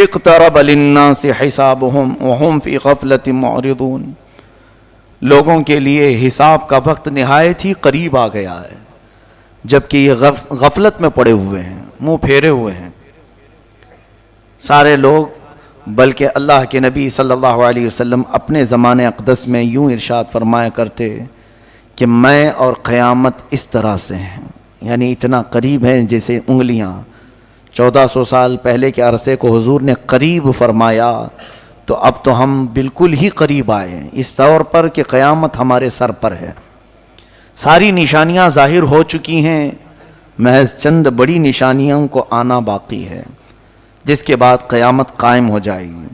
اقترب للناس حسابهم وهم فی غفلۃ معرضون، لوگوں کے لیے حساب کا وقت نہایت ہی قریب آ گیا ہے، جبکہ یہ غفلت میں پڑے ہوئے ہیں، منہ پھیرے ہوئے ہیں سارے لوگ۔ بلکہ اللہ کے نبی صلی اللہ علیہ وسلم اپنے زمانے اقدس میں یوں ارشاد فرمایا کرتے کہ میں اور قیامت اس طرح سے ہیں، یعنی اتنا قریب ہیں جیسے انگلیاں۔ 1400 سال پہلے کے عرصے کو حضور نے قریب فرمایا، تو اب تو ہم بالکل ہی قریب آئے ہیں، اس طور پر کہ قیامت ہمارے سر پر ہے۔ ساری نشانیاں ظاہر ہو چکی ہیں، محض چند بڑی نشانیوں کو آنا باقی ہے، جس کے بعد قیامت قائم ہو جائے گی۔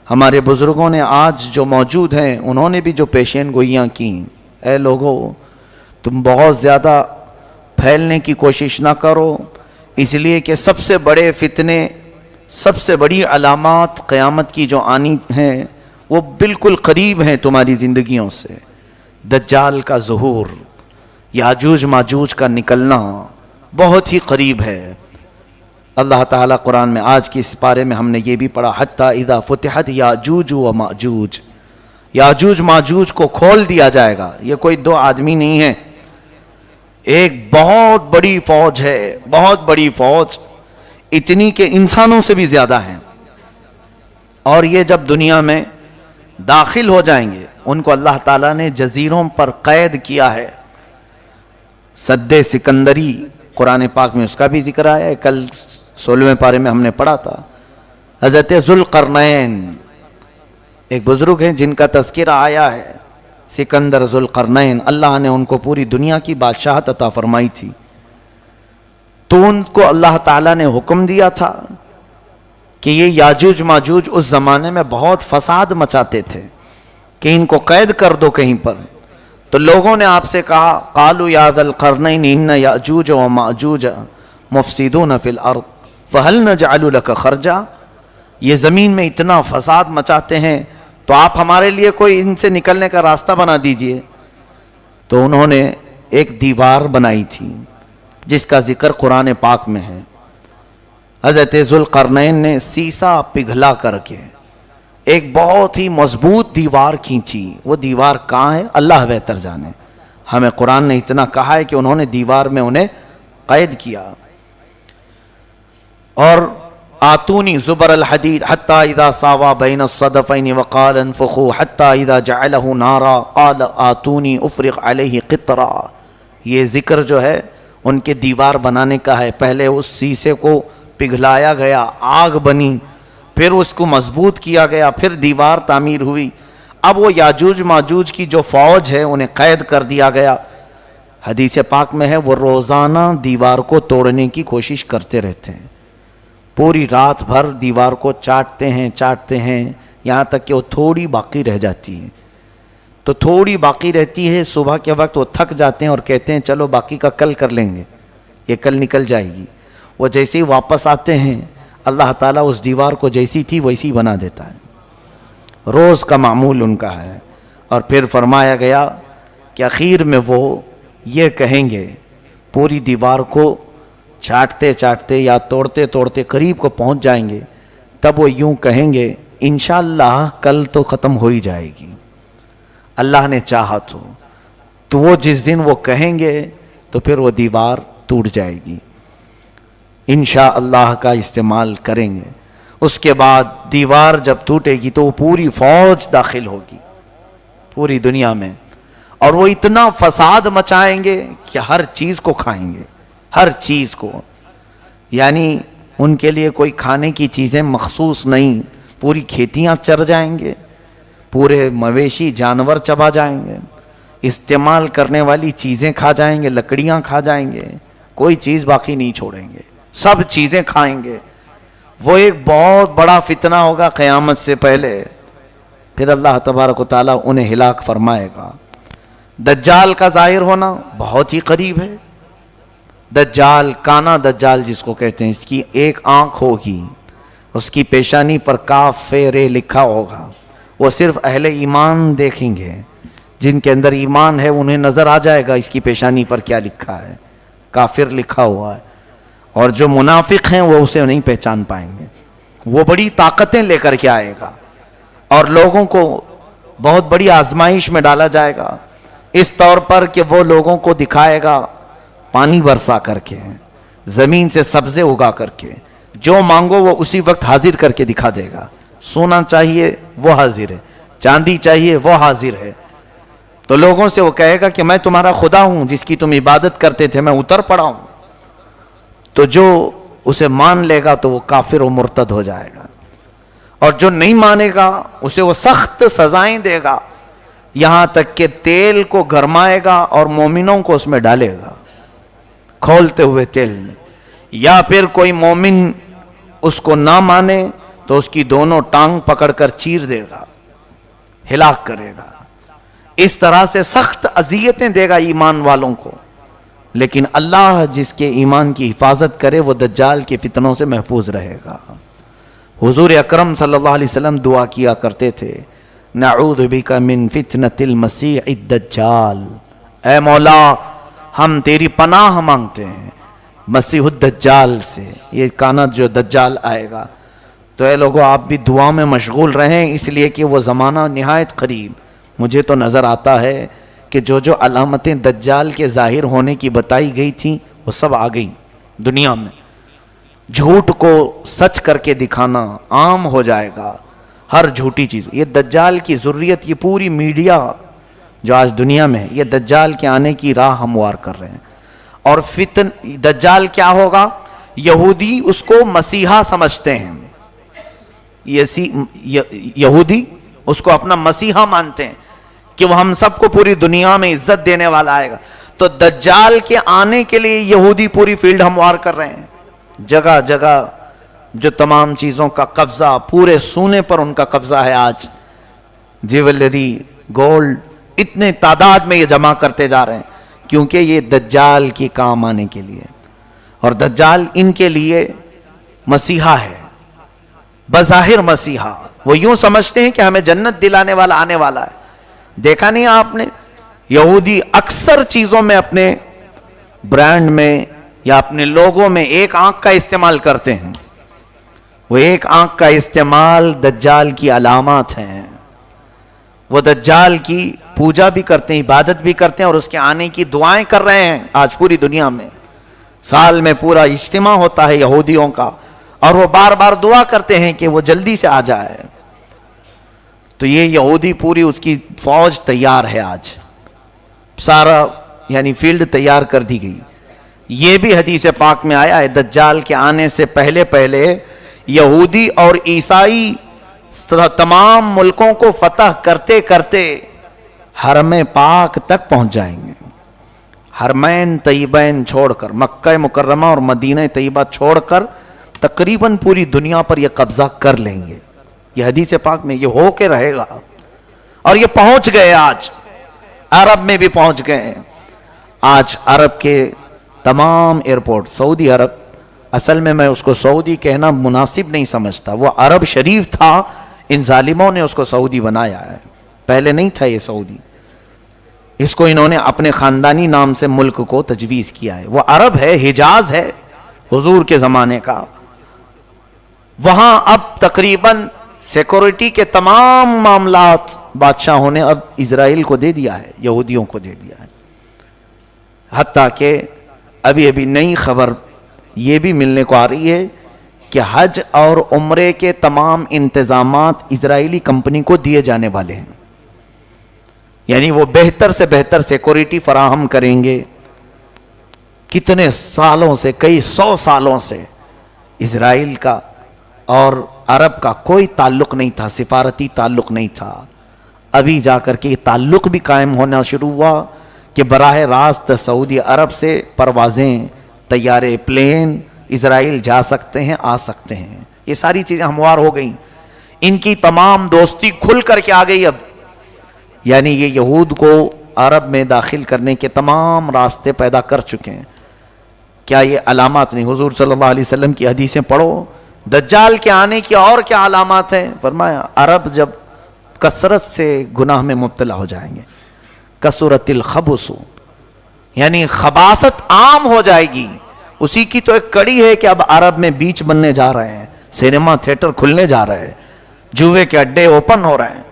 ہمارے بزرگوں نے آج جو موجود ہیں، انہوں نے بھی جو پیشین گوئیاں کیں، اے لوگو تم بہت زیادہ پھیلنے کی کوشش نہ کرو، اس لیے کہ سب سے بڑے فتنے، سب سے بڑی علامات قیامت کی جو آنی ہیں وہ بالکل قریب ہیں تمہاری زندگیوں سے۔ دجال کا ظہور، یاجوج ماجوج کا نکلنا بہت ہی قریب ہے۔ اللہ تعالیٰ قرآن میں آج کی اس پارے میں ہم نے یہ بھی پڑھا، حتی اذا فتحت یاجوج و ماجوج، یاجوج ماجوج کو کھول دیا جائے گا۔ یہ کوئی دو آدمی نہیں ہے، ایک بہت بڑی فوج ہے، بہت بڑی فوج، اتنی کہ انسانوں سے بھی زیادہ ہیں۔ اور یہ جب دنیا میں داخل ہو جائیں گے، ان کو اللہ تعالیٰ نے جزیروں پر قید کیا ہے۔ سد سکندری قرآن پاک میں اس کا بھی ذکر آیا ہے، کل 16ویں پارے میں ہم نے پڑھا تھا۔ حضرت ذوالقرنین ایک بزرگ ہیں جن کا تذکرہ آیا ہے، سکندر ذوالقرنین، اللہ نے ان کو پوری دنیا کی بادشاہت عطا فرمائی تھی، تو ان کو اللہ تعالیٰ نے حکم دیا تھا کہ یہ یاجوج ماجوج اس زمانے میں بہت فساد مچاتے تھے کہ ان کو قید کر دو کہیں پر۔ تو لوگوں نے آپ سے کہا، قالوا یا ذا القرنین ان یاجوج و ماجوج مفسدون فی الارض فہل نجعل لک خرجا، یہ زمین میں اتنا فساد مچاتے ہیں تو آپ ہمارے لیے کوئی ان سے نکلنے کا راستہ بنا دیجئے۔ تو انہوں نے ایک دیوار بنائی تھی جس کا ذکر قرآن پاک میں ہے۔ حضرت ذوالقرنین نے سیسا پگھلا کر کے ایک بہت ہی مضبوط دیوار کھینچی۔ وہ دیوار کہاں ہے اللہ بہتر جانے، ہمیں قرآن نے اتنا کہا ہے کہ انہوں نے دیوار میں انہیں قید کیا۔ اور آتونی زبر الحدید حتی اذا ساوا بین الصدفین وقال انفخوا حتی اذا جعلہ نارا قال آتونی افرغ علیہ قطرا، یہ ذکر جو ہے ان کے دیوار بنانے کا ہے۔ پہلے اس سیسے کو پگھلایا گیا، آگ بنی، پھر اس کو مضبوط کیا گیا، پھر دیوار تعمیر ہوئی۔ اب وہ یاجوج ماجوج کی جو فوج ہے انہیں قید کر دیا گیا۔ حدیث پاک میں ہے وہ روزانہ دیوار کو توڑنے کی کوشش کرتے رہتے ہیں، پوری رات بھر دیوار کو چاٹتے ہیں یہاں تک کہ وہ تھوڑی باقی رہ جاتی ہے۔ تو تھوڑی باقی رہتی ہے، صبح کے وقت وہ تھک جاتے ہیں اور کہتے ہیں چلو باقی کا کل کر لیں گے، یہ کل نکل جائے گی۔ وہ جیسے ہی واپس آتے ہیں اللہ تعالیٰ اس دیوار کو جیسی تھی ویسی بنا دیتا ہے، روز کا معمول ان کا ہے۔ اور پھر فرمایا گیا کہ اخیر میں وہ یہ کہیں گے، پوری دیوار کو چاٹتے چاٹتے یا توڑتے توڑتے قریب کو پہنچ جائیں گے، تب وہ یوں کہیں گے انشاءاللہ کل تو ختم ہو ہی جائے گی، اللہ نے چاہا تو وہ جس دن وہ کہیں گے تو پھر وہ دیوار ٹوٹ جائے گی، انشاءاللہ کا استعمال کریں گے۔ اس کے بعد دیوار جب ٹوٹے گی تو وہ پوری فوج داخل ہوگی پوری دنیا میں، اور وہ اتنا فساد مچائیں گے کہ ہر چیز کو کھائیں گے، ہر چیز کو، یعنی ان کے لیے کوئی کھانے کی چیزیں مخصوص نہیں، پوری کھیتیاں چر جائیں گے، پورے مویشی جانور چبا جائیں گے، استعمال کرنے والی چیزیں کھا جائیں گے، لکڑیاں کھا جائیں گے، کوئی چیز باقی نہیں چھوڑیں گے، سب چیزیں کھائیں گے۔ وہ ایک بہت بڑا فتنہ ہوگا قیامت سے پہلے، پھر اللہ تبارک و تعالیٰ انہیں ہلاک فرمائے گا۔ دجال کا ظاہر ہونا بہت ہی قریب ہے۔ دجال، کانا دجال جس کو کہتے ہیں، اس کی ایک آنکھ ہوگی، اس کی پیشانی پر کاف رے لکھا ہوگا، وہ صرف اہل ایمان دیکھیں گے، جن کے اندر ایمان ہے انہیں نظر آ جائے گا اس کی پیشانی پر کیا لکھا ہے، کافر لکھا ہوا ہے، اور جو منافق ہیں وہ اسے نہیں پہچان پائیں گے۔ وہ بڑی طاقتیں لے کر کے آئے گا اور لوگوں کو بہت بڑی آزمائش میں ڈالا جائے گا، اس طور پر کہ وہ لوگوں کو دکھائے گا پانی برسا کر کے، زمین سے سبزے اگا کر کے، جو مانگو وہ اسی وقت حاضر کر کے دکھا دے گا۔ سونا چاہیے وہ حاضر ہے، چاندی چاہیے وہ حاضر ہے۔ تو لوگوں سے وہ کہے گا کہ میں تمہارا خدا ہوں، جس کی تم عبادت کرتے تھے میں اتر پڑا ہوں۔ تو جو اسے مان لے گا تو وہ کافر و مرتد ہو جائے گا، اور جو نہیں مانے گا اسے وہ سخت سزائیں دے گا، یہاں تک کہ تیل کو گرمائے گا اور مومنوں کو اس میں ڈالے گا کھولتے ہوئے تیل میں، یا پھر کوئی مومن اس کو نہ مانے تو اس کی دونوں ٹانگ پکڑ کر چیر دے گا، ہلاک کرے گا۔ اس طرح سے سخت اذیتیں دے گا ایمان والوں کو، لیکن اللہ جس کے ایمان کی حفاظت کرے وہ دجال کے فتنوں سے محفوظ رہے گا۔ حضور اکرم صلی اللہ علیہ وسلم دعا کیا کرتے تھے، نعوذ بک من فتنة المسیح الدجال، اے مولا ہم تیری پناہ مانگتے ہیں مسیح الدجال سے، یہ کانا جو دجال آئے گا۔ تو اے لوگوں آپ بھی دعا میں مشغول رہیں، اس لیے کہ وہ زمانہ نہایت قریب۔ مجھے تو نظر آتا ہے کہ جو علامتیں دجال کے ظاہر ہونے کی بتائی گئی تھیں وہ سب آ گئی دنیا میں۔ جھوٹ کو سچ کر کے دکھانا عام ہو جائے گا، ہر جھوٹی چیز۔ یہ دجال کی ذریت، یہ پوری میڈیا جو آج دنیا میں ہے، یہ دجال کے آنے کی راہ ہموار کر رہے ہیں۔ اور دجال کیا ہوگا؟ یہودی اس کو مسیحا سمجھتے ہیں، یہودی اس کو اپنا مسیحا مانتے ہیں کہ وہ ہم سب کو پوری دنیا میں عزت دینے والا آئے گا۔ تو دجال کے آنے کے لیے یہودی پوری فیلڈ ہموار کر رہے ہیں، جگہ جگہ جو تمام چیزوں کا قبضہ، پورے سونے پر ان کا قبضہ ہے آج، جیولری، گولڈ، اتنے تعداد میں یہ جمع کرتے جا رہے ہیں، کیونکہ یہ دجال کی کام آنے کے لیے۔ اور دجال ان کے لیے مسیحا ہے، بظاہر مسیحا۔ وہ یوں سمجھتے ہیں کہ ہمیں جنت دلانے والا آنے والا ہے۔ دیکھا نہیں آپ نے یہودی اکثر چیزوں میں، اپنے برانڈ میں یا اپنے لوگوں میں ایک آنکھ کا استعمال کرتے ہیں، وہ ایک آنکھ کا استعمال دجال کی علامات ہیں۔ وہ دجال کی پوجا بھی کرتے ہیں، عبادت بھی کرتے ہیں، اور اس کے آنے کی دعائیں کر رہے ہیں آج پوری دنیا میں۔ سال میں پورا اجتماع ہوتا ہے یہودیوں کا، اور وہ بار بار دعا کرتے ہیں کہ وہ جلدی سے آ جائے۔ تو یہ یہودی پوری اس کی فوج تیار ہے آج، سارا یعنی فیلڈ تیار کر دی گئی۔ یہ بھی حدیث پاک میں آیا ہے، دجال کے آنے سے پہلے پہلے یہودی اور عیسائی تمام ملکوں کو فتح کرتے کرتے حرم پاک تک پہنچ جائیں گے۔ حرمین طیبین چھوڑ کر، مکہ مکرمہ اور مدینہ طیبہ چھوڑ کر تقریباً پوری دنیا پر یہ قبضہ کر لیں گے۔ یہ حدیث پاک میں یہ ہو کے رہے گا، اور یہ پہنچ گئے، آج عرب میں بھی پہنچ گئے۔ آج عرب کے تمام ایئرپورٹ، سعودی عرب، اصل میں اس کو سعودی کہنا مناسب نہیں سمجھتا، وہ عرب شریف تھا، ان ظالموں نے اس کو سعودی بنایا ہے، پہلے نہیں تھا یہ سعودی، اس کو انہوں نے اپنے خاندانی نام سے ملک کو تجویز کیا ہے۔ وہ عرب ہے، حجاز ہے حضور کے زمانے کا۔ وہاں اب تقریباً سیکورٹی کے تمام معاملات بادشاہوں نے اب اسرائیل کو دے دیا ہے، یہودیوں کو دے دیا ہے۔ حتیٰ کہ ابھی نئی خبر یہ بھی ملنے کو آ رہی ہے کہ حج اور عمرے کے تمام انتظامات اسرائیلی کمپنی کو دیے جانے والے ہیں، یعنی وہ بہتر سے بہتر سیکورٹی فراہم کریں گے۔ کتنے سالوں سے، کئی 100 سالوں سے اسرائیل کا اور عرب کا کوئی تعلق نہیں تھا، سفارتی تعلق نہیں تھا۔ ابھی جا کر کے یہ تعلق بھی قائم ہونا شروع ہوا کہ براہ راست سعودی عرب سے پروازیں، طیارے، پلین اسرائیل جا سکتے ہیں، آ سکتے ہیں۔ یہ ساری چیزیں ہموار ہو گئیں، ان کی تمام دوستی کھل کر کے آ گئی اب، یعنی یہ یہود کو عرب میں داخل کرنے کے تمام راستے پیدا کر چکے ہیں۔ کیا یہ علامات نہیں؟ حضور صلی اللہ علیہ وسلم کی حدیثیں پڑھو، دجال کے آنے کی اور کیا علامات ہیں؟ فرمایا عرب جب کثرت سے گناہ میں مبتلا ہو جائیں گے، کثرت الخبث، یعنی خباثت عام ہو جائے گی۔ اسی کی تو ایک کڑی ہے کہ اب عرب میں بیچ بننے جا رہے ہیں، سینما تھیٹر کھلنے جا رہے ہیں، جوئے کے اڈے اوپن ہو رہے ہیں.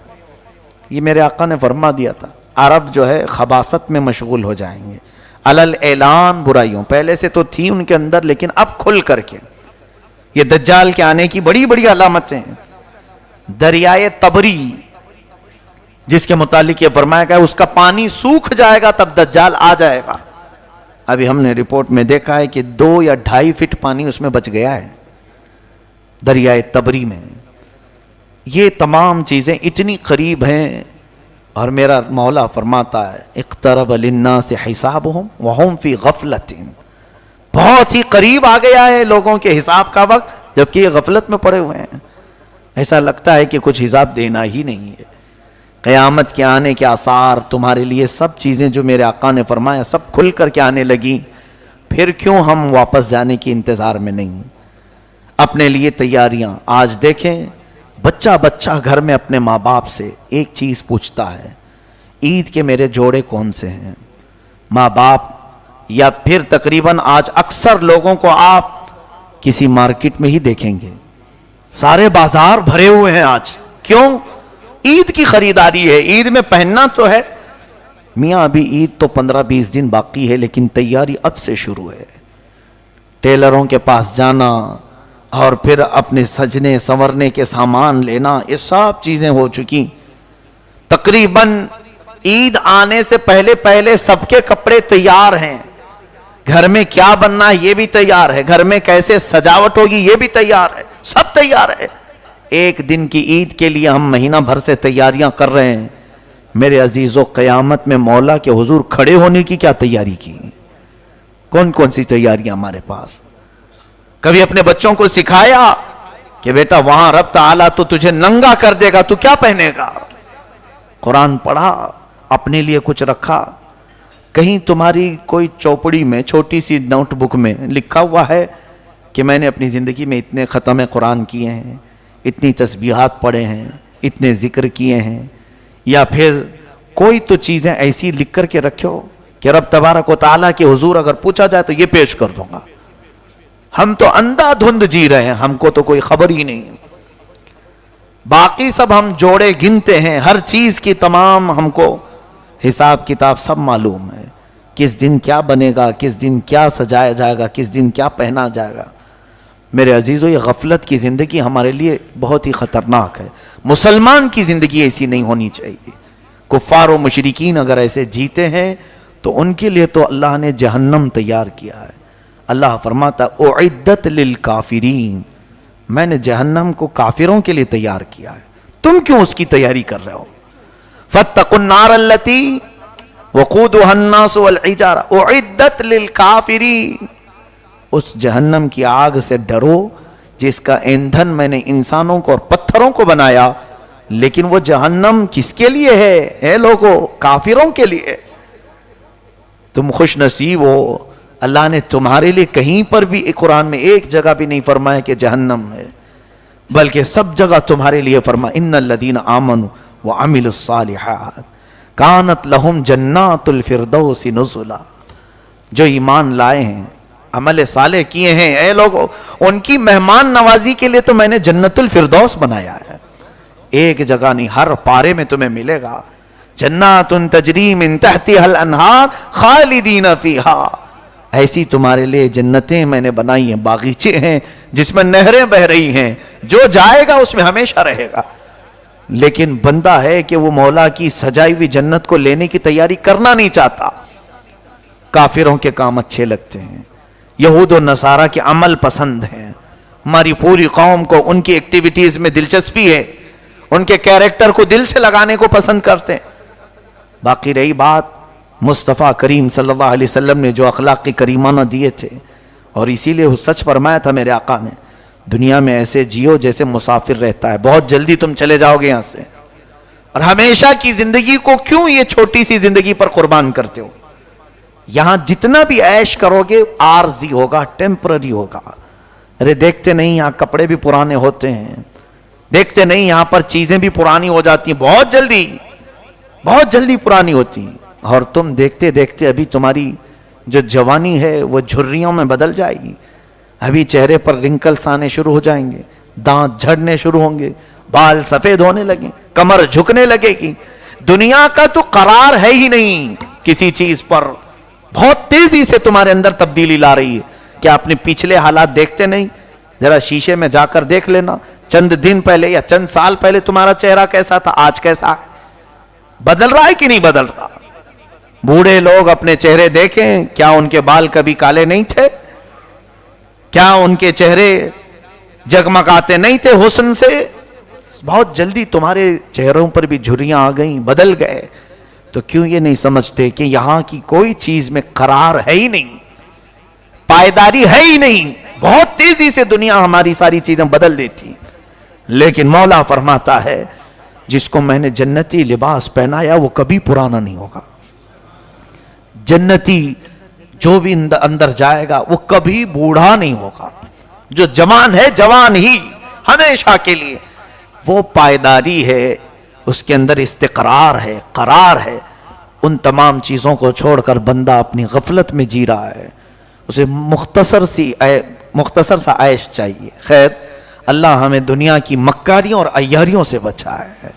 یہ میرے آقا نے فرما دیا تھا عرب جو ہے خباثت میں مشغول ہو جائیں گے، علل اعلان برائیوں. پہلے سے تو تھی ان کے اندر لیکن اب کھل کر کے. یہ دجال کے آنے کی بڑی بڑی علامتیں. دریائے تبری جس کے متعلق یہ فرمایا گیا اس کا پانی سوکھ جائے گا تب دجال آ جائے گا. ابھی ہم نے رپورٹ میں دیکھا ہے کہ 2 یا 2.5 فٹ پانی اس میں بچ گیا ہے دریائے تبری میں. یہ تمام چیزیں اتنی قریب ہیں اور میرا مولا فرماتا ہے اقترب للناس حسابهم وهم فی غفلۃ. بہت ہی قریب آ گیا ہے لوگوں کے حساب کا وقت جبکہ یہ غفلت میں پڑے ہوئے ہیں. ایسا لگتا ہے کہ کچھ حساب دینا ہی نہیں ہے. قیامت کے آنے کے آثار تمہارے لیے سب چیزیں جو میرے آقا نے فرمایا سب کھل کر کے آنے لگی. پھر کیوں ہم واپس جانے کی انتظار میں نہیں؟ اپنے لیے تیاریاں. آج دیکھیں بچہ بچہ گھر میں اپنے ماں باپ سے ایک چیز پوچھتا ہے عید کے میرے جوڑے کون سے ہیں. ماں باپ یا پھر تقریباً آج اکثر لوگوں کو آپ کسی مارکیٹ میں ہی دیکھیں گے سارے بازار بھرے ہوئے ہیں آج. کیوں؟ عید کی خریداری ہے. عید میں پہننا تو ہے میاں، ابھی عید تو 15-20 دن باقی ہے لیکن تیاری اب سے شروع ہے. ٹیلروں کے پاس جانا اور پھر اپنے سجنے سنورنے کے سامان لینا، یہ سب چیزیں ہو چکی. تقریباً عید آنے سے پہلے پہلے سب کے کپڑے تیار ہیں. گھر میں کیا بننا ہے یہ بھی تیار ہے، گھر میں کیسے سجاوٹ ہوگی یہ بھی تیار ہے، سب تیار ہے. ایک دن کی عید کے لیے ہم مہینہ بھر سے تیاریاں کر رہے ہیں. میرے عزیزو قیامت میں مولا کے حضور کھڑے ہونے کی کیا تیاری کی؟ کون کون سی تیاریاں ہمارے پاس؟ کبھی اپنے بچوں کو سکھایا کہ بیٹا وہاں رب تعالیٰ تو تجھے ننگا کر دے گا، تو کیا پہنے گا؟ قرآن پڑھا، اپنے لیے کچھ رکھا؟ کہیں تمہاری کوئی چوپڑی میں چھوٹی سی نوٹ بک میں لکھا ہوا ہے کہ میں نے اپنی زندگی میں اتنے ختم قرآن کیے ہیں، اتنی تسبیحات پڑھے ہیں، اتنے ذکر کیے ہیں؟ یا پھر کوئی تو چیزیں ایسی لکھ کر کے رکھو کہ رب تبارک و تعالیٰ کے حضور اگر پوچھا جائے تو یہ پیش کر دوں گا. ہم تو اندھا دھند جی رہے ہیں، ہم کو تو کوئی خبر ہی نہیں. باقی سب ہم جوڑے گنتے ہیں، ہر چیز کی تمام ہم کو حساب کتاب سب معلوم ہے. کس دن کیا بنے گا، کس دن کیا سجایا جائے گا، کس دن کیا پہنا جائے گا. میرے عزیزو یہ غفلت کی زندگی ہمارے لیے بہت ہی خطرناک ہے. مسلمان کی زندگی ایسی نہیں ہونی چاہیے. کفار و مشرکین اگر ایسے جیتے ہیں تو ان کے لیے تو اللہ نے جہنم تیار کیا ہے. اللہ فرماتا اعدت للکافرین، میں نے جہنم کو کافروں کے لیے تیار کیا ہے. تم کیوں اس کی تیاری کر رہے ہو؟ فاتقوا النار التي وقودها الناس والحجارة اعدت للکافرین، اس جہنم کی آگ سے ڈرو جس کا ایندھن میں نے انسانوں کو اور پتھروں کو بنایا. لیکن وہ جہنم کس کے لیے ہے؟ اے لوگو کافروں کے لیے. تم خوش نصیب ہو، اللہ نے تمہارے لیے کہیں پر بھی قرآن میں ایک جگہ بھی نہیں فرمایا کہ جہنم ہے، بلکہ سب جگہ تمہارے لیے فرمایا ان الذین آمنوا وعملوا الصالحات کانت لہم جنات الفردوس نزلا. جو ایمان لائے ہیں، عمل صالح کیے ہیں، اے لوگو ان کی مہمان نوازی کے لیے تو میں نے جنت الفردوس بنایا ہے. ایک جگہ نہیں، ہر پارے میں تمہیں ملے گا جنات تجری من تحتها الانہار خالدین فیہا. ایسی تمہارے لیے جنتیں میں نے بنائی ہیں، باغیچے ہیں جس میں نہریں بہ رہی ہیں، جو جائے گا اس میں ہمیشہ رہے گا. لیکن بندہ ہے کہ وہ مولا کی سجائی ہوئی جنت کو لینے کی تیاری کرنا نہیں چاہتا. کافروں کے کام اچھے لگتے ہیں، یہود و نصارہ کے عمل پسند ہیں. ہماری پوری قوم کو ان کی ایکٹیویٹیز میں دلچسپی ہے، ان کے کیریکٹر کو دل سے لگانے کو پسند کرتے ہیں. باقی رہی بات مصطفیٰ کریم صلی اللہ علیہ وسلم نے جو اخلاق کریمانہ دیے تھے، اور اسی لیے سچ فرمایا تھا میرے آقا نے دنیا میں ایسے جیو جیسے مسافر رہتا ہے، بہت جلدی تم چلے جاؤ گے یہاں سے، اور ہمیشہ کی زندگی کو کیوں یہ چھوٹی سی زندگی پر قربان کرتے ہو؟ یہاں جتنا بھی عیش کرو گے عارضی ہوگا، ٹیمپرری ہوگا. ارے دیکھتے نہیں یہاں کپڑے بھی پرانے ہوتے ہیں، دیکھتے نہیں یہاں پر چیزیں بھی پرانی ہو جاتی ہیں، بہت جلدی پرانی ہوتی ہیں. اور تم دیکھتے دیکھتے ابھی تمہاری جو جوانی ہے وہ جھریوں میں بدل جائے گی. ابھی چہرے پر رنکلز آنے شروع ہو جائیں گے، دانت جھڑنے شروع ہوں گے، بال سفید ہونے لگیں، کمر جھکنے لگے گی. دنیا کا تو قرار ہے ہی نہیں کسی چیز پر. بہت تیزی سے تمہارے اندر تبدیلی لا رہی ہے. کیا اپنے پچھلے حالات دیکھتے نہیں؟ ذرا شیشے میں جا کر دیکھ لینا، چند دن پہلے یا چند سال پہلے تمہارا چہرہ کیسا تھا، آج کیسا ہے؟ بدل رہا ہے کہ نہیں بدل رہا؟ بوڑھے لوگ اپنے چہرے دیکھیں، کیا ان کے بال کبھی کالے نہیں تھے؟ کیا ان کے چہرے جگمگاتے نہیں تھے حسن سے؟ بہت جلدی تمہارے چہروں پر بھی جھریاں آ گئیں، بدل گئے. تو کیوں یہ نہیں سمجھتے کہ یہاں کی کوئی چیز میں قرار ہے ہی نہیں، پائیداری ہے ہی نہیں. بہت تیزی سے دنیا ہماری ساری چیزیں بدل دیتی. لیکن مولا فرماتا ہے جس کو میں نے جنتی لباس پہنایا وہ کبھی پرانا نہیں ہوگا. جنتی جو بھی اندر جائے گا وہ کبھی بوڑھا نہیں ہوگا. جو جوان ہے جوان ہی ہمیشہ کے لیے. وہ پائیداری ہے، اس کے اندر استقرار ہے، قرار ہے. ان تمام چیزوں کو چھوڑ کر بندہ اپنی غفلت میں جی رہا ہے. اسے مختصر سا عیش چاہیے. خیر، اللہ ہمیں دنیا کی مکاریوں اور عیاریوں سے بچائے.